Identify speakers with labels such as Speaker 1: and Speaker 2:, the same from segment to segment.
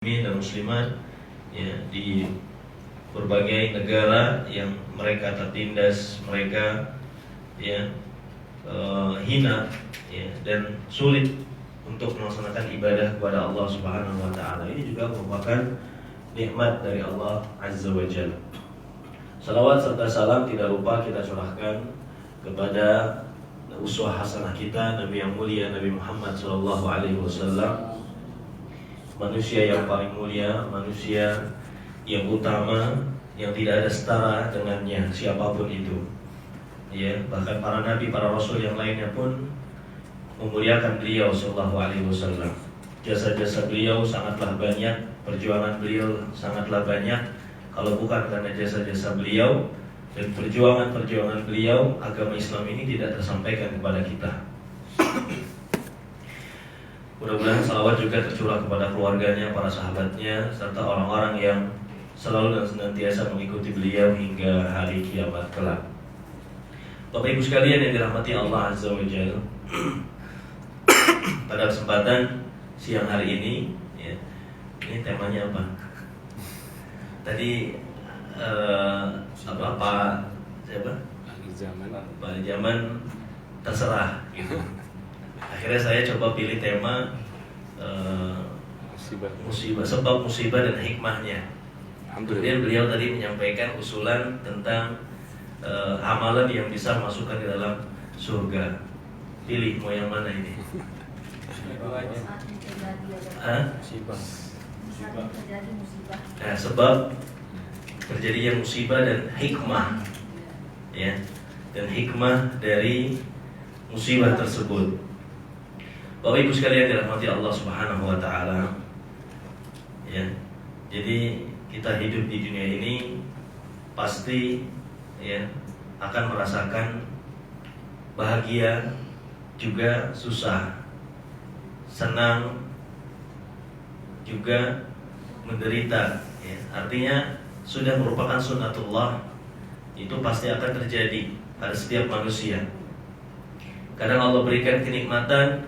Speaker 1: dan muslimat ya, di berbagai negara yang mereka tertindas, mereka ya hina ya, dan sulit untuk melaksanakan ibadah kepada Allah Subhanahu wa taala. Ini juga merupakan nikmat dari Allah Azza wa Jalla. Salawat serta salam tidak lupa kita curahkan kepada uswah hasanah kita, Nabi yang mulia Nabi Muhammad sallallahu alaihi wasallam, manusia yang paling mulia, manusia yang utama, yang tidak ada setara dengannya siapapun itu. Ya, bahkan para nabi, para rasul yang lainnya pun memuliakan beliau sallallahu alaihi wasallam. Jasa-jasa beliau sangatlah banyak, perjuangan beliau sangatlah banyak. Kalau bukan karena jasa-jasa beliau dan perjuangan-perjuangan beliau, agama Islam ini tidak tersampaikan kepada kita. Mudah-mudahan salawat juga tercurah kepada keluarganya, para sahabatnya, serta orang-orang yang selalu dan senantiasa mengikuti beliau hingga hari kiamat kelak. Bapak Ibu sekalian yang dirahmati Allah Azza wa Jalla, pada kesempatan siang hari ini ya, ini temanya apa? Tadi apa siapa? Pada zaman terserah gitu. Akhirnya saya coba pilih tema musibah, sebab musibah dan hikmahnya. Kemudian beliau tadi menyampaikan usulan tentang amalan yang bisa masukkan di dalam surga. Pilih mau yang mana ini? Nah, sebab terjadinya musibah dan hikmah, ya, dan hikmah dari musibah tersebut. Bapak Ibu sekalian dirahmati Allah Subhanahu wa taala. Ya. Jadi kita hidup di dunia ini pasti ya akan merasakan bahagia, juga susah, senang, juga menderita ya. Artinya sudah merupakan sunnatullah, itu pasti akan terjadi pada setiap manusia. Kadang Allah berikan kenikmatan,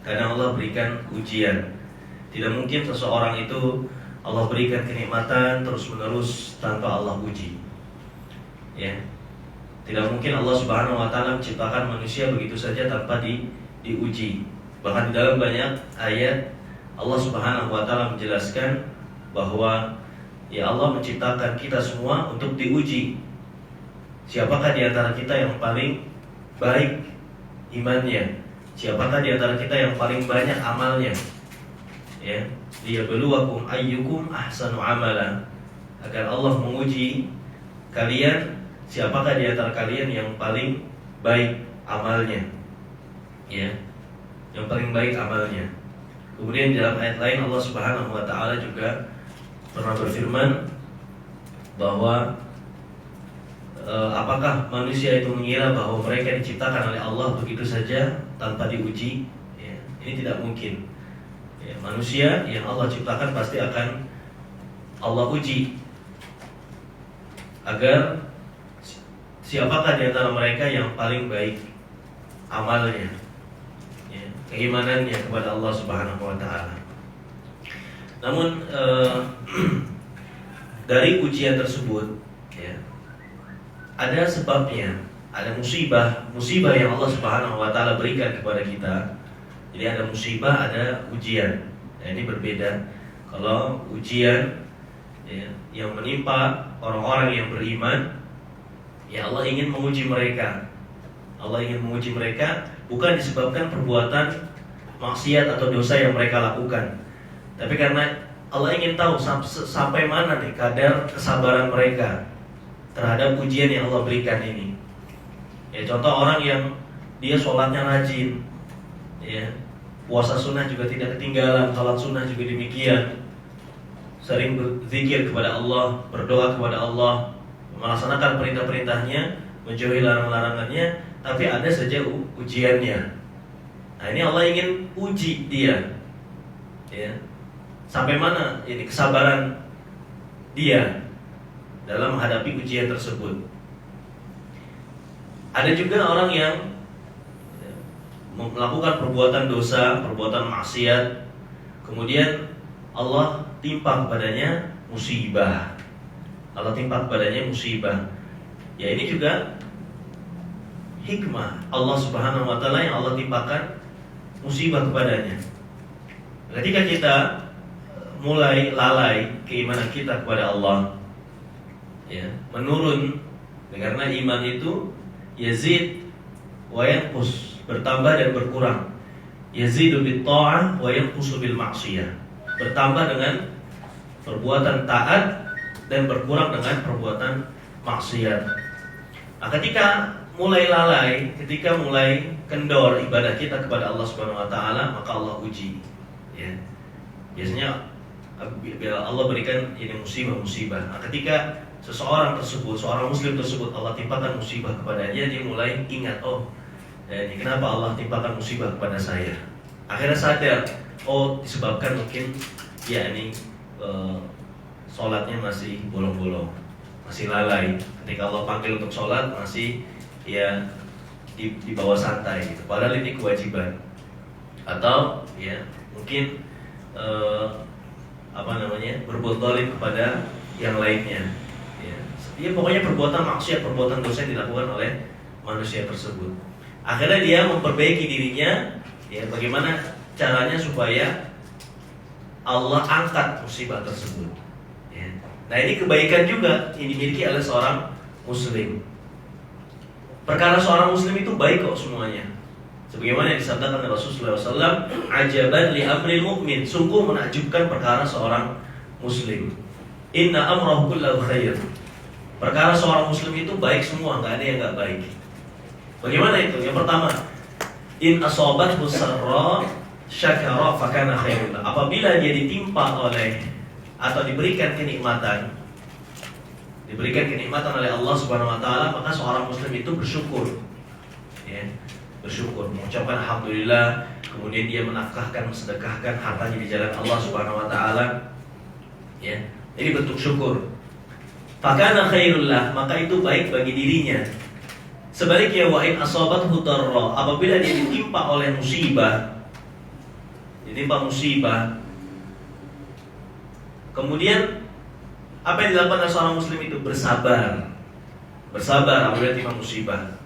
Speaker 1: kadang Allah berikan ujian. Tidak mungkin seseorang itu Allah berikan kenikmatan terus-menerus tanpa Allah uji. Ya. Tidak mungkin Allah Subhanahu wa taala menciptakan manusia begitu saja tanpa diuji. Bahkan di dalam banyak ayat Allah Subhanahu wa taala menjelaskan bahwa ya Allah menciptakan kita semua untuk diuji. Siapakah di antara kita yang paling baik imannya? Siapakah di antara kita yang paling banyak amalnya? Ya, liyabluwakum ayyukum ahsanu amala. Agar Allah menguji kalian, siapakah di antara kalian yang paling baik amalnya? Ya, yang paling baik amalnya. Kemudian dalam ayat lain Allah Subhanahu wa taala juga pernah berfirman bahwa apakah manusia itu mengira bahwa mereka diciptakan oleh Allah begitu saja tanpa diuji? Ya, ini tidak mungkin. Ya, manusia yang Allah ciptakan pasti akan Allah uji agar siapakah di antara mereka yang paling baik amalnya, ya, keimanannya kepada Allah Subhanahu wa taala. Namun dari ujian tersebut ya, ada sebabnya, ada musibah yang Allah Subhanahu wa taala berikan kepada kita. Jadi ada musibah, ada ujian. Nah, ini berbeda. Kalau ujian ya, yang menimpa orang-orang yang beriman, ya Allah ingin menguji mereka. Allah ingin menguji mereka bukan disebabkan perbuatan maksiat atau dosa yang mereka lakukan, tapi karena Allah ingin tahu sampai mana nih kadar kesabaran mereka terhadap ujian yang Allah berikan ini. Ya, contoh orang yang dia sholatnya rajin, ya, puasa sunnah juga tidak ketinggalan, salat sunnah juga demikian, sering berzikir kepada Allah, berdoa kepada Allah, melaksanakan perintah-perintahnya, menjauhi larang-larangannya, tapi ada saja ujiannya. Nah, ini Allah ingin uji dia, ya, sampai mana ini kesabaran dia dalam menghadapi ujian tersebut. Ada juga orang yang melakukan perbuatan dosa, perbuatan maksiat, kemudian Allah timpa kepadanya musibah. Allah timpa kepadanya musibah. Ya, ini juga hikmah Allah Subhanahu wa taala yang Allah timpakan musibah kepadanya. Ketika kita mulai lalai keimanan kita kepada Allah, ya, menurun, karena iman itu yazid wa yanqus, bertambah dan berkurang. Yazidu bit ta'ah wa yanqusu bil ma'siyah. Bertambah dengan perbuatan taat dan berkurang dengan perbuatan maksiat. Nah, ketika mulai lalai, ketika mulai kendor ibadah kita kepada Allah Subhanahu wa taala, maka Allah uji. Ya. Biasanya bila Allah berikan ini musibah-musibah. Nah, ketika seseorang tersebut, seorang muslim tersebut Allah timpakan musibah kepadanya, dia mulai ingat, oh, ini kenapa Allah timpakan musibah kepada saya? Akhirnya sadar, oh, disebabkan mungkin ya ini sholatnya masih bolong-bolong, masih lalai. Ketika Allah panggil untuk sholat masih ya di bawah santai gitu. Padahal ini kewajiban. Atau ya mungkin berbuat zalim kepada yang lainnya. Ya, pokoknya perbuatan maksiat, perbuatan dosa yang dilakukan oleh manusia tersebut. Akhirnya dia memperbaiki dirinya. Ya, bagaimana caranya supaya Allah angkat musibah tersebut. Ya. Nah, ini kebaikan juga yang dimiliki oleh seorang muslim. Perkara seorang muslim itu baik kok semuanya. Sebagaimana yang disabdakan oleh Rasulullah SAW, ajaban li amril mu'min, sungguh menakjubkan perkara seorang muslim. Inna amrahu kullahu khair. Perkara seorang muslim itu baik semua, nggak ada yang nggak baik. Bagaimana itu? Yang pertama, in asobathu sarra syakara fakana khairun. Apabila dia ditimpa oleh atau diberikan kenikmatan oleh Allah Subhanahu wa taala, maka seorang muslim itu bersyukur. Ya, bersyukur, mengucapkan alhamdulillah, kemudian dia menafkahkan, mensedekahkan hartanya di jalan Allah Subhanahu wa taala. Ya, ini bentuk syukur. Fakana khairul lah, maka itu baik bagi dirinya. Sebaliknya, wa in asabathu darra, apabila dia ditimpa oleh musibah, kemudian apa yang dilakukan oleh seorang muslim itu? Bersabar apabila ditimpa musibah.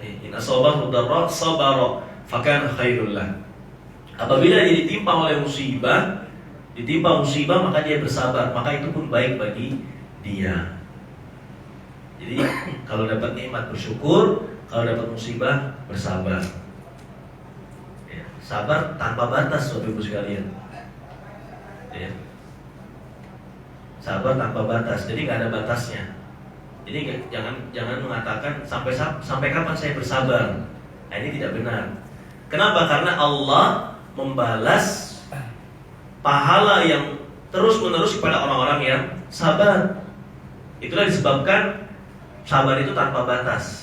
Speaker 1: In asabathu darra sabara fakana khairul lah. Apabila dia ditimpa oleh musibah, maka dia bersabar, maka itu pun baik bagi dia. Jadi kalau dapat nikmat bersyukur, kalau dapat musibah bersabar. Ya, sabar tanpa batas, Bapak Ibu sekalian. Ya. Sabar tanpa batas, jadi nggak ada batasnya. Jadi jangan mengatakan sampai kapan saya bersabar. Nah, ini tidak benar. Kenapa? Karena Allah membalas pahala yang terus-menerus kepada orang-orang yang sabar. Itulah disebabkan sabar itu tanpa batas.